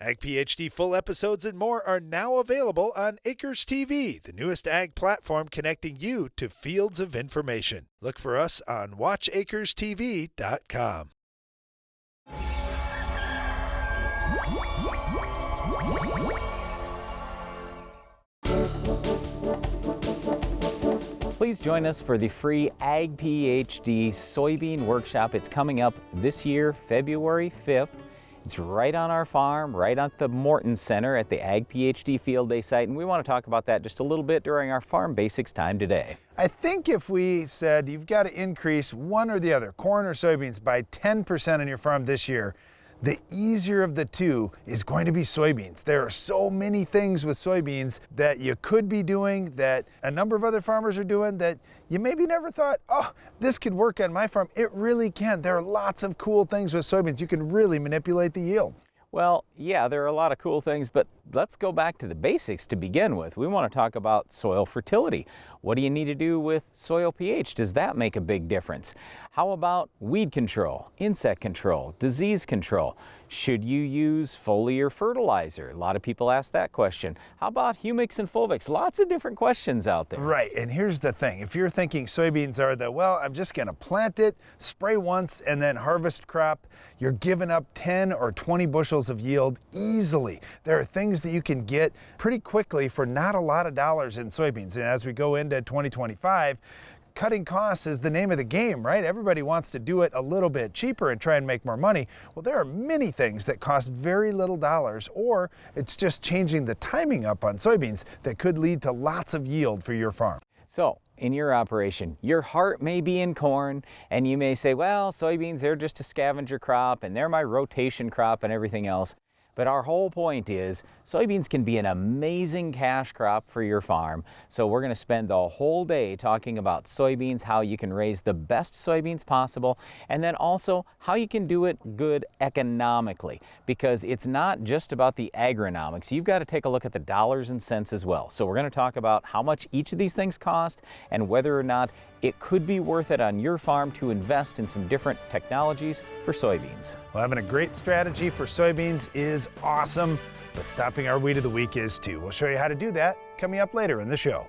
Ag PhD full episodes and more are now available on Acres TV, the newest ag platform connecting you to fields of information. Look for us on watchacrestv.com. Please join us for the free Ag PhD Soybean Workshop. It's coming up this year, February 5th. It's right on our farm, right at the Morton Center at the Ag PhD Field Day site, and we want to talk about that just a little bit during our Farm Basics time today. I think if we said you've got to increase one or the other, corn or soybeans, by 10% on your farm this year, the easier of the two is going to be soybeans. There are so many things with soybeans that you could be doing, that a number of other farmers are doing, that you maybe never thought, oh, this could work on my farm. It really can. There are lots of cool things with soybeans. You can really manipulate the yield. Well, yeah, there are a lot of cool things, but let's go back to the basics to begin with. We want to talk about soil fertility. What do you need to do with soil pH? Does that make a big difference? How about weed control, insect control, disease control? Should you use foliar fertilizer? A lot of people ask that question. How about humics and fulvics? Lots of different questions out there. Right, and here's the thing. If you're thinking soybeans are the, well, I'm just gonna plant it, spray once, and then harvest crop, you're giving up 10 or 20 bushels of yield easily. There are things that you can get pretty quickly for not a lot of dollars in soybeans. And as we go into 2025, cutting costs is the name of the game, right? Everybody wants to do it a little bit cheaper and try and make more money. Well, there are many things that cost very little dollars, or it's just changing the timing up on soybeans that could lead to lots of yield for your farm. So, in your operation, your heart may be in corn, and you may say, well, soybeans, they're just a scavenger crop, and they're my rotation crop and everything else. But our whole point is soybeans can be an amazing cash crop for your farm. So we're going to spend the whole day talking about soybeans, how you can raise the best soybeans possible, and then also how you can do it good economically, because it's not just about the agronomics. You've got to take a look at the dollars and cents as well. So we're going to talk about how much each of these things cost and whether or not it could be worth it on your farm to invest in some different technologies for soybeans. Well, having a great strategy for soybeans is awesome, but stopping our weed of the week is too. We'll show you how to do that coming up later in the show.